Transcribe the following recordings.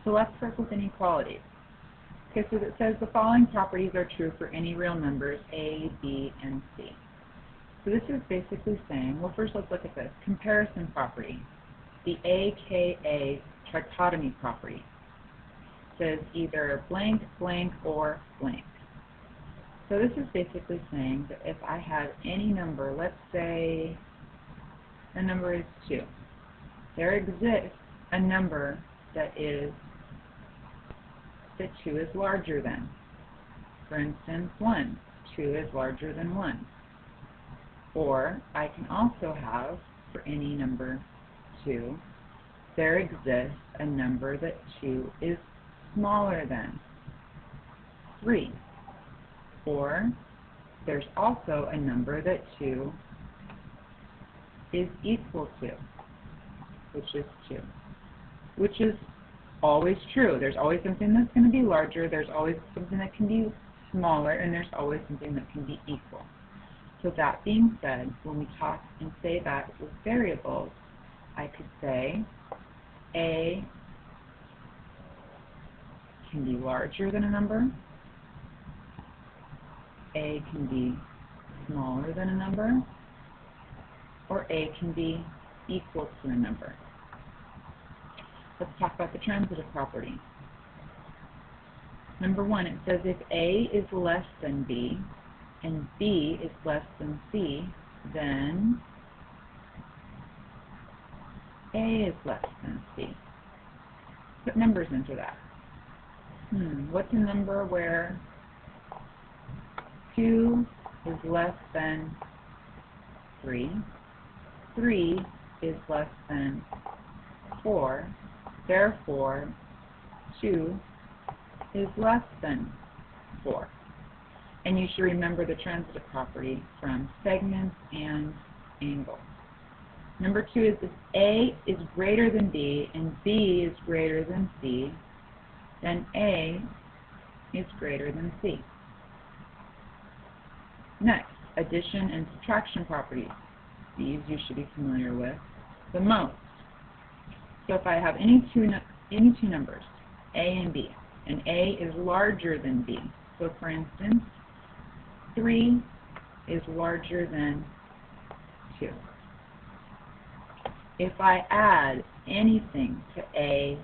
So let's work with inequalities. Okay, so it says the following properties are true for any real numbers a, b, and c. So this is basically saying, well, first let's look at this. Comparison property. The aka trichotomy property says either blank, blank, or blank. So this is basically saying that if I have any number, let's say the number is 2, there exists a number that 2 is larger than. For instance, 1. 2 is larger than 1. Or I can also have, for any number 2, there exists a number that 2 is smaller than 3. Or there's also a number that 2 is equal to, which is 2, which is always true. There's always something that's going to be larger, there's always something that can be smaller, and there's always something that can be equal. So that being said, when we talk and say that with variables, I could say a can be larger than a number, a can be smaller than a number, or a can be equal to a number. Let's talk about the transitive property. Number 1, it says if a is less than b and b is less than c, then a is less than c. Put numbers into that. What's a number where 2 is less than 3, 3 is less than 4, therefore 2 is less than 4. And you should remember the transitive property from segments and angles. Number 2 is if a is greater than b and b is greater than c, then a is greater than c. Next, addition and subtraction properties. These you should be familiar with the most. So if I have any two numbers, a and b, and a is larger than b, so for instance, 3 is larger than 2. If I add anything to a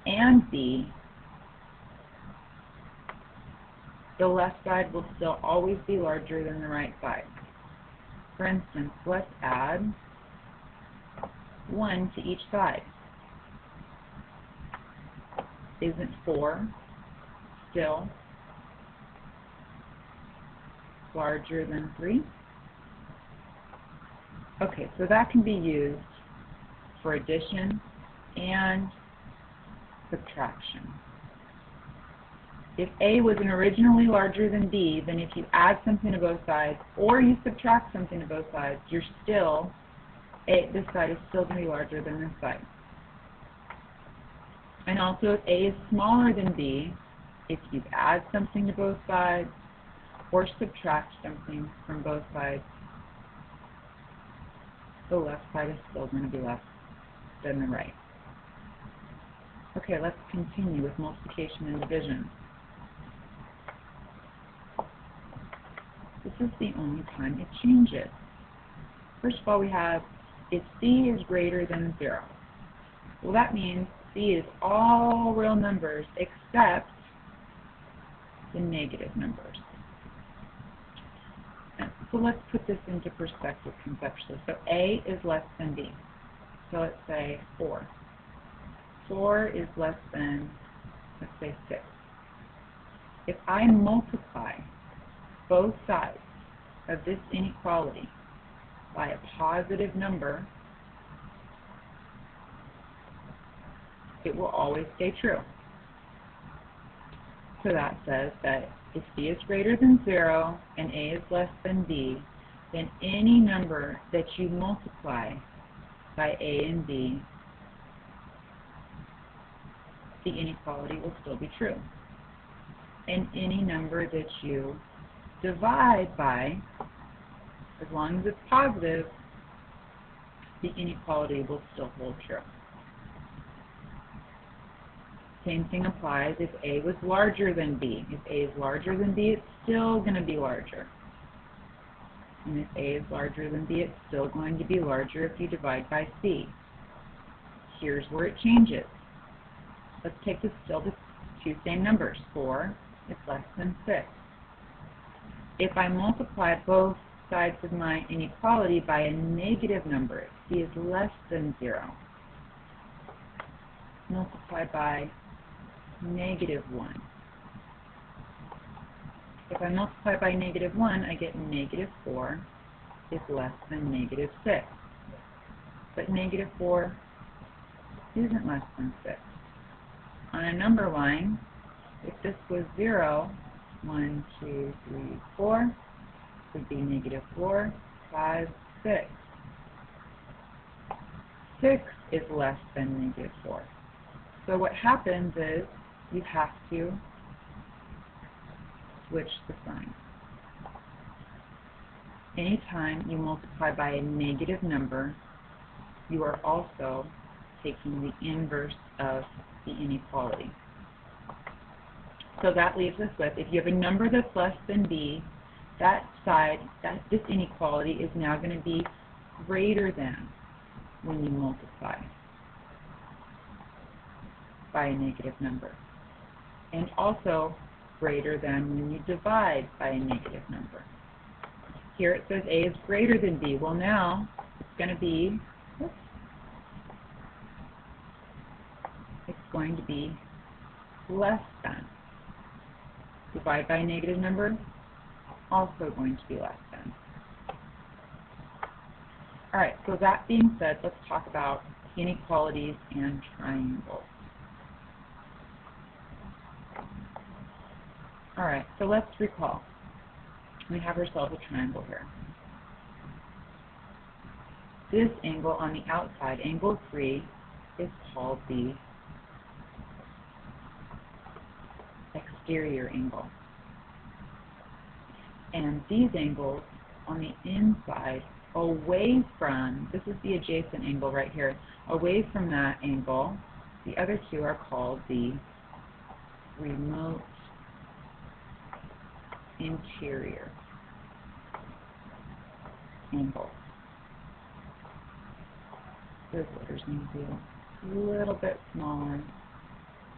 and b, the left side will still always be larger than the right side. For instance, let's add 1 to each side. Isn't 4 still larger than 3? Okay, so that can be used for addition and subtraction. If a was originally larger than b, then if you add something to both sides or you subtract something to both sides, you're still, this side is still going to be larger than this side. And also if a is smaller than b, if you add something to both sides or subtract something from both sides, the left side is still going to be less than the right. Okay, let's continue with multiplication and division. This is the only time it changes. First of all, we have if c is greater than 0. Well, that means c is all real numbers except the negative numbers. So let's put this into perspective conceptually. So a is less than b. So let's say 4. 4 is less than, let's say, 6. If I multiply both sides of this inequality by a positive number, it will always stay true. So that says that if c is greater than 0 and a is less than b, then any number that you multiply by a and b, the inequality will still be true. And any number that you divide by, as long as it's positive, the inequality will still hold true. Same thing applies if A was larger than B. If A is larger than B, it's still going to be larger. And if A is larger than B, it's still going to be larger if you divide by C. Here's where it changes. Let's take the two same numbers. 4 is less than 6. If I multiply both sides of my inequality by a negative number, C is less than 0. Multiply by -1. If I multiply by -1, I get -4 is less than -6. But -4 isn't less than 6. On a number line, if this was 0, 1, 2, 3, 4, it would be -4, 5, 6. 6 is less than -4. So what happens is you have to switch the sign. Anytime you multiply by a negative number, you are also taking the inverse of the inequality. So that leaves us with, if you have a number that's less than B, this inequality is now going to be greater than when you multiply by a negative number, and also greater than when you divide by a negative number. Here it says A is greater than B. Well, now it's going to be, less than. Divide by a negative number, also going to be less than. Alright, so that being said, let's talk about inequalities and triangles. Alright, so let's recall. We have ourselves a triangle here. This angle on the outside, angle 3, is called the exterior angle. And these angles on the inside, away from, this is the adjacent angle right here, away from that angle, the other two are called the remote interior angles. Those letters need to be a little bit smaller,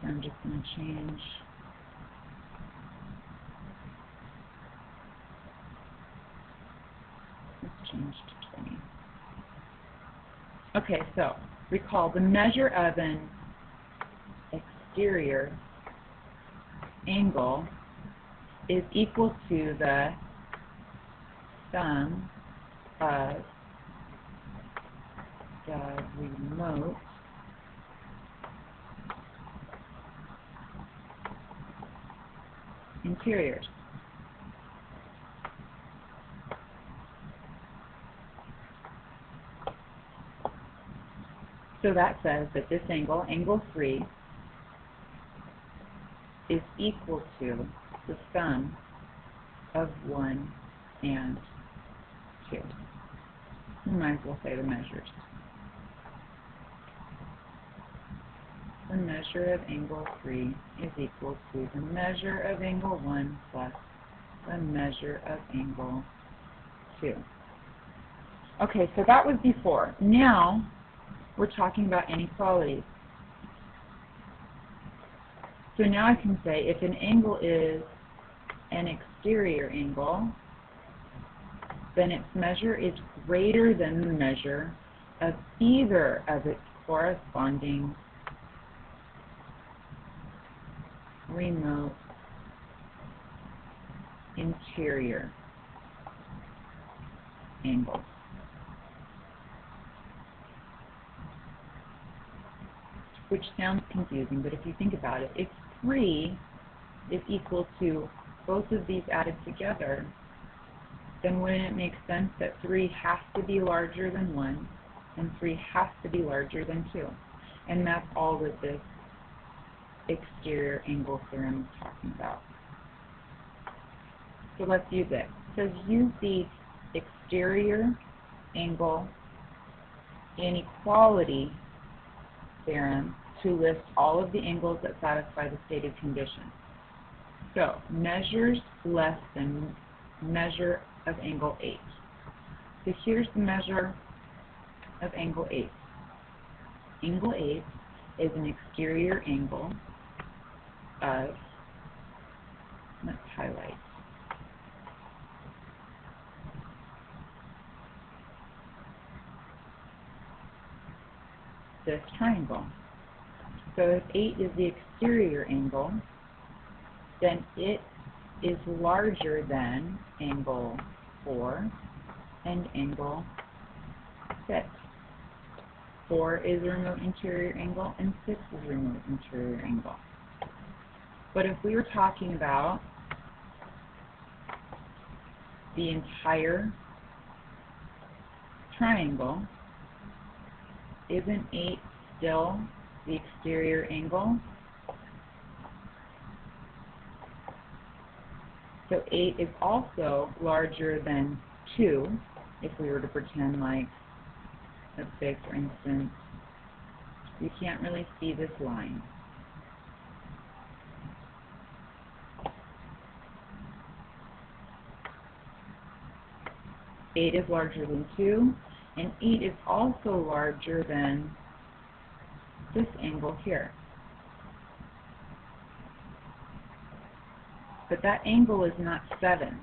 so I'm just going to change to 20. Okay, so recall the measure of an exterior angle is equal to the sum of the remote interiors. So that says that this angle, angle 3, is equal to the sum of 1 and 2. We might as well say the measures. The measure of angle 3 is equal to the measure of angle 1 plus the measure of angle 2. Okay, so that was before. Now we're talking about inequalities. So now I can say if an angle is an exterior angle, then its measure is greater than the measure of either of its corresponding remote interior angles. Which sounds confusing, but if you think about it, if 3 is equal to both of these added together, then wouldn't it make sense that 3 has to be larger than 1 and 3 has to be larger than 2? And that's all that this exterior angle theorem is talking about. So let's use it. It says use the exterior angle inequality theorem to list all of the angles that satisfy the stated condition. So, measures less than measure of angle 8. So here's the measure of angle 8. Angle 8 is an exterior angle of, let's highlight, this triangle. So if 8 is the exterior angle, then it is larger than angle 4 and angle 6. 4 is a remote interior angle and 6 is a remote interior angle. But if we were talking about the entire triangle, isn't 8 still the exterior angle? So 8 is also larger than 2, if we were to pretend like, let's say for instance, you can't really see this line. Eight is larger than 2, and 8 is also larger than this angle here. But that angle is not 7.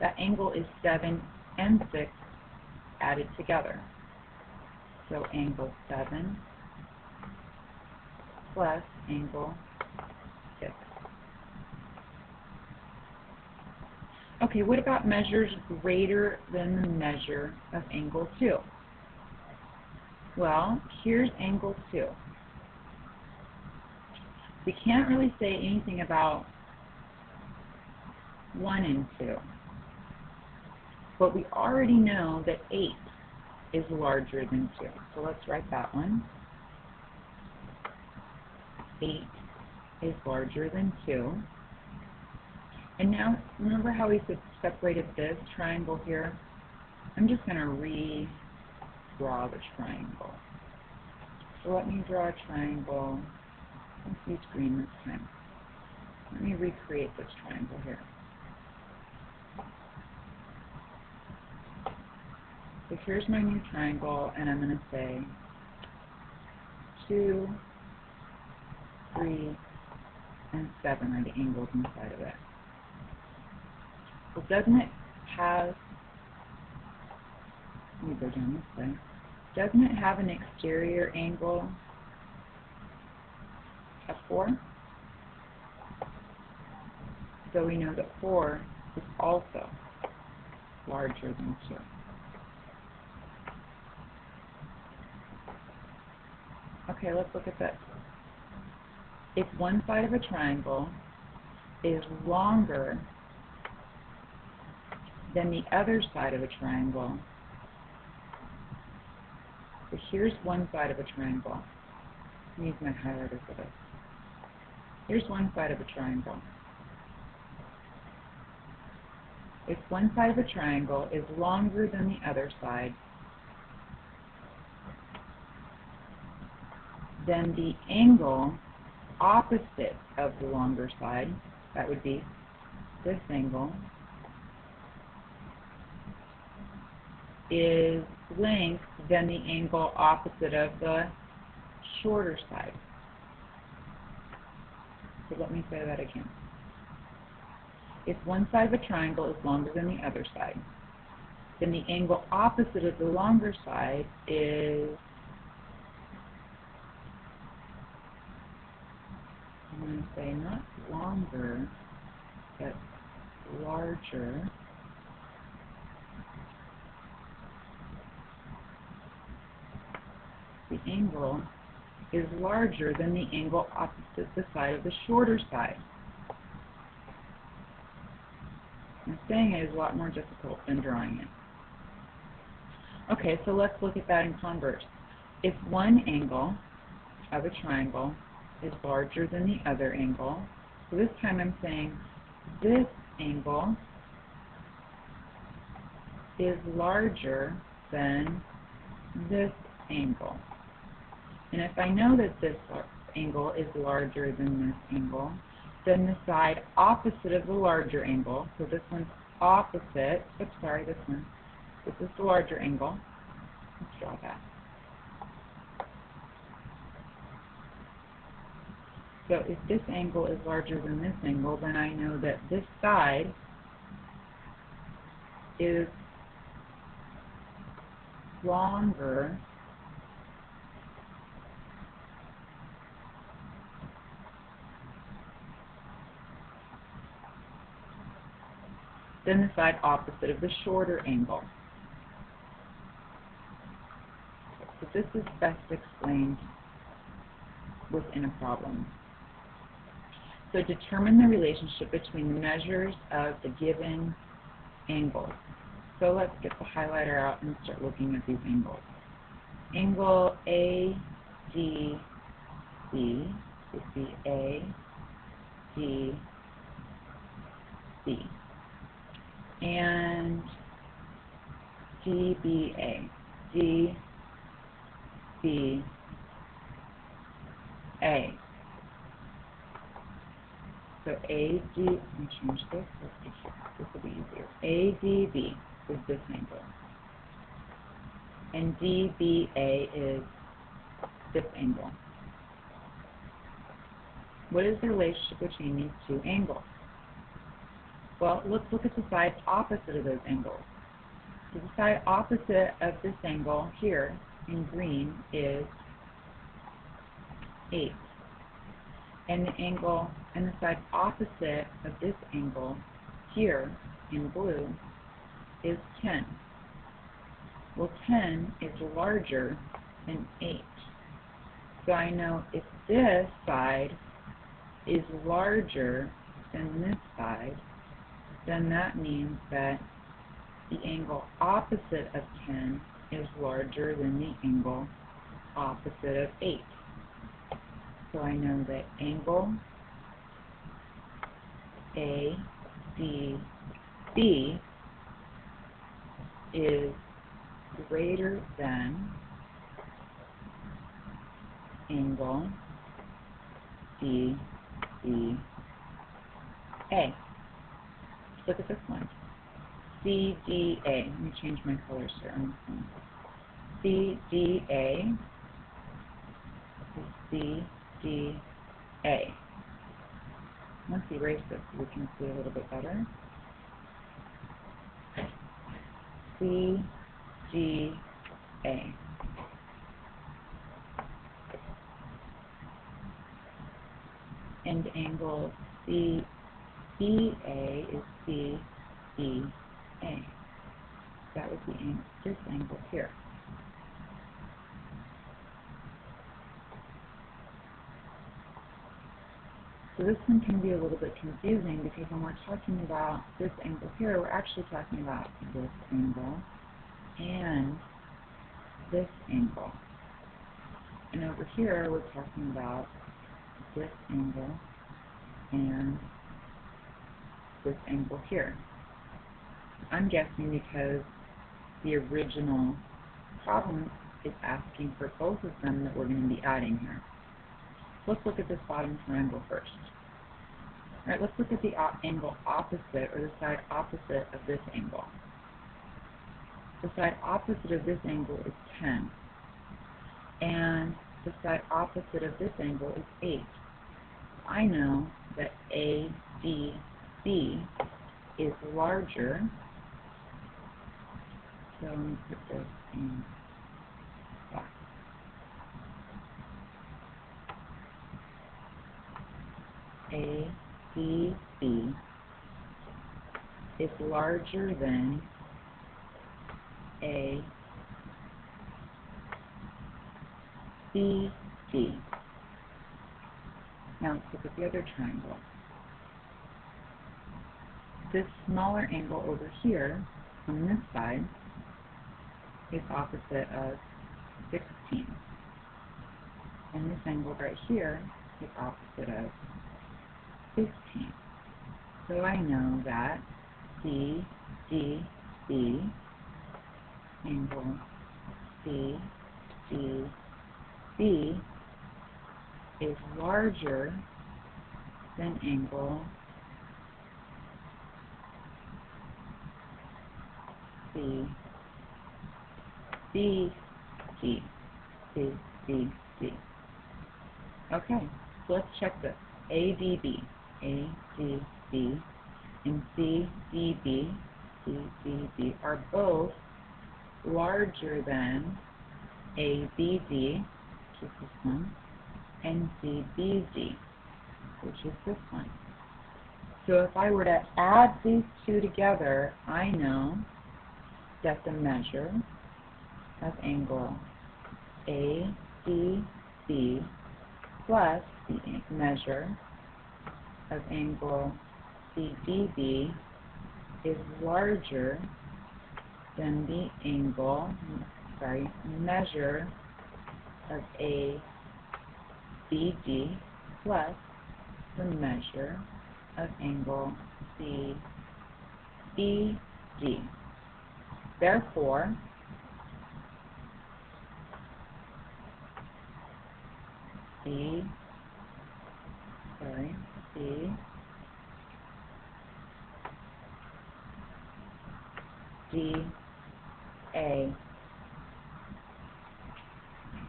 That angle is 7 and 6 added together. So angle 7 plus angle 6. Okay, what about measures greater than the measure of angle 2? Well, here's angle 2. We can't really say anything about 1 and 2. But we already know that 8 is larger than 2. So let's write that one. 8 is larger than 2. And now, remember how we separated this triangle here? I'm just going to redraw the triangle. So let me draw a triangle. Let's use green this time. Let me recreate this triangle here. So here's my new triangle, and I'm going to say 2, 3, and 7 are the angles inside of it. Well, doesn't it have, let me go down this way, doesn't it have an exterior angle of 4? So we know that 4 is also larger than 2. Okay, let's look at this. If one side of a triangle is longer than the other side of a triangle, so here's one side of a triangle. Let me use my highlighter for this. Here's one side of a triangle. If one side of a triangle is longer than the other side, then the angle opposite of the longer side, that would be this angle, is length than the angle opposite of the shorter side. So let me say that again. If one side of a triangle is longer than the other side, then the angle opposite of the longer side is, I'm going to say not longer, but larger. The angle is larger than the angle opposite the side of the shorter side. And saying it is a lot more difficult than drawing it. Okay, so let's look at that in converse. If one angle of a triangle is larger than the other angle, so this time I'm saying this angle is larger than this angle. And if I know that this angle is larger than this angle, then the side opposite of the larger angle, so this one's opposite, oops, sorry, this is the larger angle. Let's draw that. So if this angle is larger than this angle, then I know that this side is longer than the side opposite of the shorter angle. So this is best explained within a problem. So determine the relationship between the measures of the given angles. So let's get the highlighter out and start looking at these angles. Angle ADB would be ADB. And DBA. So AD, let me change this. This will be easier. ADB is this angle. And DBA is this angle. What is the relationship between these two angles? Well, let's look at the side opposite of those angles. So the side opposite of this angle here in green is 8. And the angle and the side opposite of this angle here in blue is 10. Well, 10 is larger than 8. So I know if this side is larger than this side, then that means that the angle opposite of 10 is larger than the angle opposite of 8. So I know that angle ADB is greater than angle DBA. Look at this one. CDA. Let me change my colors here on this one. CDA is CDA. Let's erase this so we can see a little bit better. CDA. And angle CBA is CEA. That would be this angle here. So this one can be a little bit confusing because when we're talking about this angle here, we're actually talking about this angle and this angle. And over here, we're talking about this angle and this angle here. I'm guessing because the original problem is asking for both of them that we're going to be adding here. So let's look at this bottom triangle first. All right, let's look at the angle opposite, or the side opposite of this angle. The side opposite of this angle is 10. And the side opposite of this angle is 8. I know that ADB is larger. So let me put this in black. ADB is larger than ABD. Now let's look at the other triangle. This smaller angle over here on this side is opposite of 16. And this angle right here is opposite of 15. So I know that CDB angle CDB is larger than angle CBD. CBD. Okay, so let's check this. ADB and CDB are both larger than ABD, which is this one, and CBD, which is this one. So if I were to add these two together, I know that the measure of angle ADB plus the measure of angle CDB is larger than the measure of ABD plus the measure of angle CBD. Therefore, CDA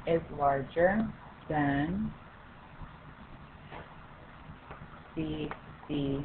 is larger than CBA.